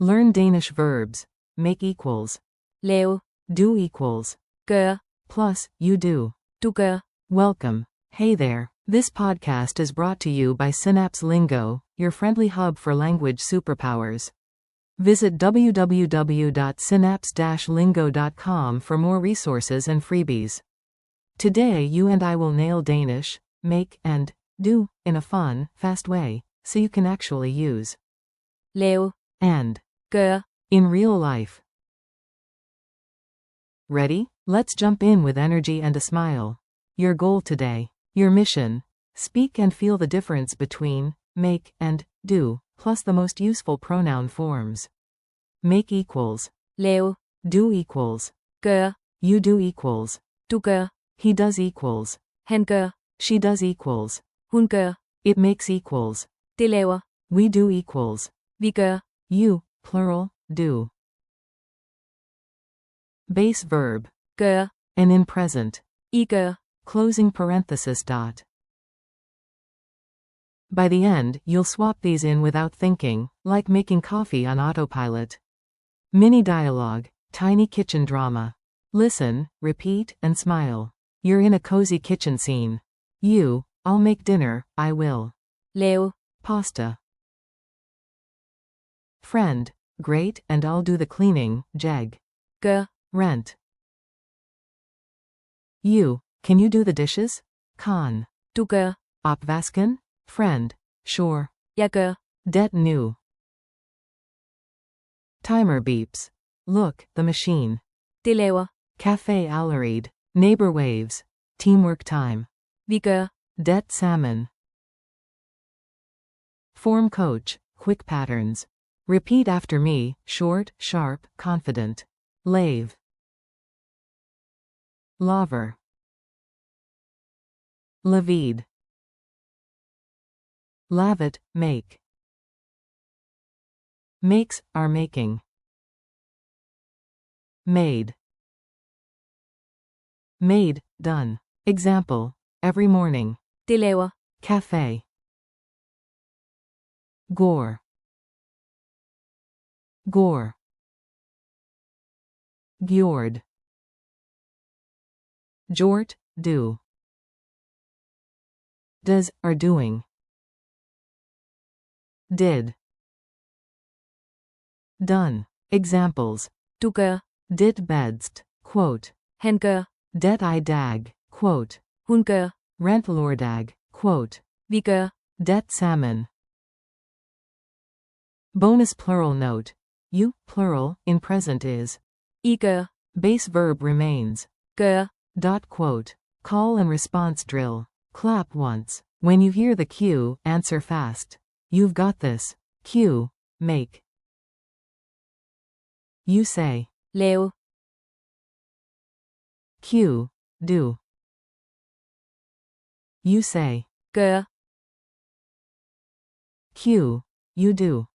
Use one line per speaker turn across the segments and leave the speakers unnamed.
Learn Danish verbs. Make equals.
lave,
Do equals.
gøre,
Plus, you do.
du gør.
Welcome. Hey there. This podcast is brought to you by Synapse Lingo, your friendly hub for language superpowers. Visit www.synapse-lingo.com for more resources and freebies. Today you and I will nail Danish, make, and do, in a fun, fast way, so you can actually use
Lave,
and
gøre.
in real life. Ready? Let's jump in with energy and a smile. Your goal today. Your mission. Speak and feel the difference between make and do, plus the most useful pronoun forms. Make equals.
Lave,
Do equals.
gøre.
You do equals.
Du gør.
He does equals.
Han gør.
She does equals.
Hun gør.
It makes equals.
Det laver.
We do equals.
Vi gør.
You, plural, do. Base verb.
Gøre.
And in present.
I gør.
Closing parenthesis dot. By the end, you'll swap these in without thinking, like making coffee on autopilot. Mini dialogue, tiny kitchen drama. Listen, repeat, and smile. You're in a cozy kitchen scene. You, I'll make dinner, I will.
Lave,
Pasta. Friend, great, and I'll do the cleaning, Jeg.
gør.
Rent. You, can you do the dishes? Kan.
Du gør.
Opvasken? Friend, sure.
Jeg gør.
Det nu. Timer beeps. Look, the machine.
Det laver.
Cafe allerede. Neighbor waves. Teamwork time.
Vi gør.
Det salmon. Form coach. Quick patterns. Repeat after me, short, sharp, confident. Lave. Laver. Lavide. Lavet, make. Makes, are making. Made. Made, done. Example, every morning.
Det laver.
Cafe. Gore. Gore. Gjord. Jort, do. Does, are doing. Did. Done. Examples.
Du gør.
Dit bedst, quote.
Han gør.
Det I dag, quote.
Hun gør.
Rent lordag, quote.
Vi gør.
Det salmon. Bonus plural note. You, plural, in present is.
I gør.
Base verb remains.
Gør.
Dot quote. Call and response drill. Clap once. When you hear the cue, answer fast. You've got this. Cue, make. You say.
Lave.
Cue, do. You say.
Gør.
Cue, you do.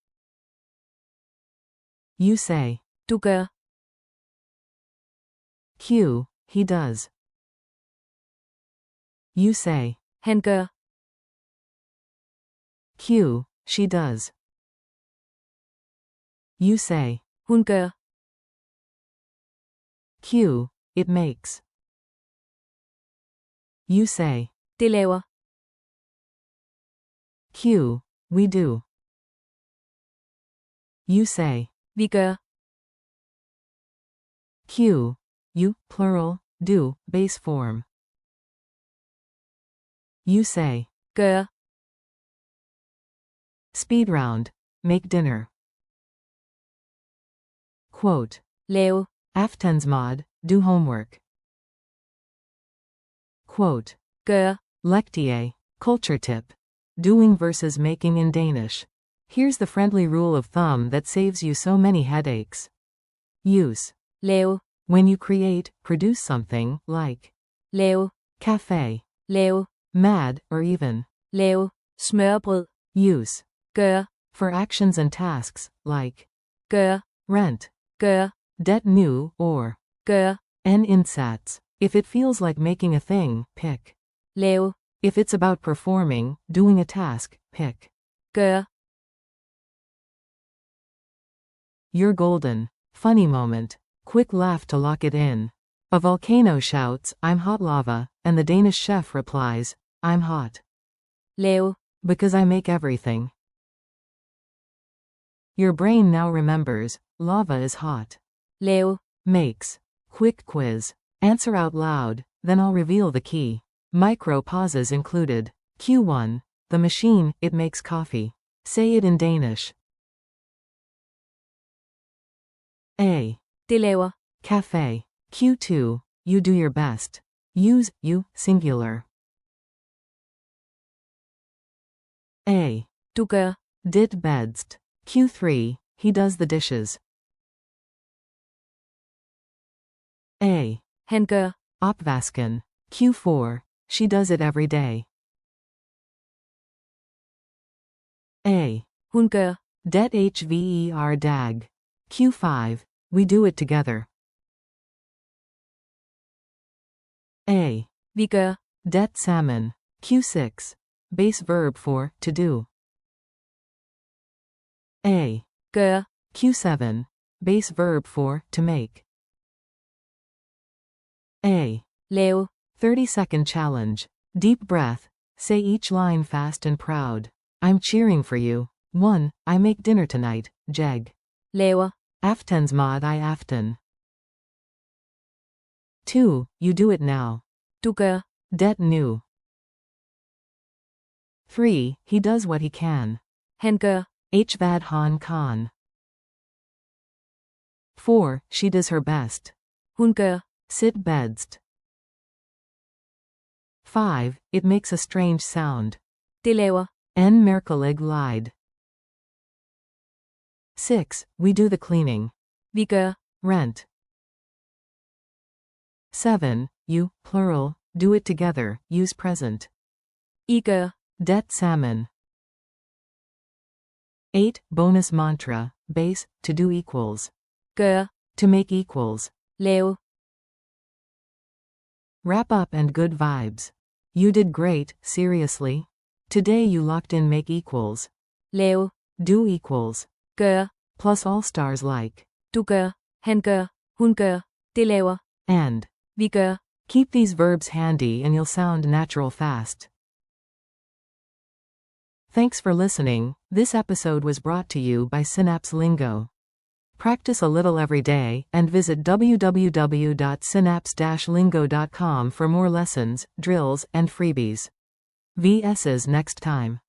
You say.
Du gør.
Cue, he does. You say.
Han gør.
Cue, she does. You say.
Hun gør.
Cue, it makes. You say.
Det laver.
Cue, we do. You say.
Vi gør.
Cue, you, plural, do, base form. You say.
Gør.
Speed round. Make dinner. Quote.
Lave.
Aftensmad, do homework. Quote.
Gør.
Lektie. Culture tip. Doing versus making in Danish. Here's the friendly rule of thumb that saves you so many headaches. Use.
Lave.
When you create, produce something, like.
Lave.
Cafe.
Lave.
Mad, or even.
Lave. Smørrebrød.
Use.
Gør.
For actions and tasks, like.
Gør.
Rent.
Gør.
Det nu, or.
Gør.
En insats. If it feels like making a thing, pick.
Lave.
If it's about performing, doing a task, pick.
Gør.
You're golden. Funny moment. Quick laugh to lock it in. A volcano shouts, I'm hot lava, and the Danish chef replies, I'm hot.
lave,
Because I make everything. Your brain now remembers, lava is hot.
lave,
Makes. Quick quiz. Answer out loud, then I'll reveal the key. Micro pauses included. Q1. The machine, it makes coffee. Say it in Danish. A.
det laver,
Cafe. Q2. You do your best. Use, you, singular. A.
du gør,
Dit bedst. Q3. He does the dishes. A.
han gør,
Opvasken. Q4. She does it every day. A.
hun gør,
Det H.5 dag. Q5. We do it together. A.
vi gør,
Det sammen. Q6. Base verb for to do. A.
gør,
Q7. Base verb for to make. A.
lave,
30-second challenge. Deep breath. Say each line fast and proud. I'm cheering for you. 1. I make dinner tonight, Jeg.
laver,
Aftensmad I aften. 2. You do it now.
du gør,
Det nu. 3. He does what he can.
han gør,
Ch.5 han kan. 4. She does her best.
hun gør,
Sit bedst. 5. It makes a strange sound.
det laver,
En merkelig lyd. 6. We do the cleaning.
vi gør,
Rent. 7. You, plural, do it together, use present.
I gør,
Det sammen. 8. Bonus mantra, base, to do equals.
gør,
To make equals.
lave,
Wrap up and good vibes. You did great, seriously. Today you locked in make equals.
lave,
Do equals.
gør,
Plus all stars like.
du gør, han gør, hun gør, det laver,
And.
vi gør.
Keep these verbs handy and you'll sound natural fast. Thanks for listening. This episode was brought to you by Synapse Lingo. Practice a little every day, and visit www.synapse-lingo.com for more lessons, drills, and freebies. VS's next time.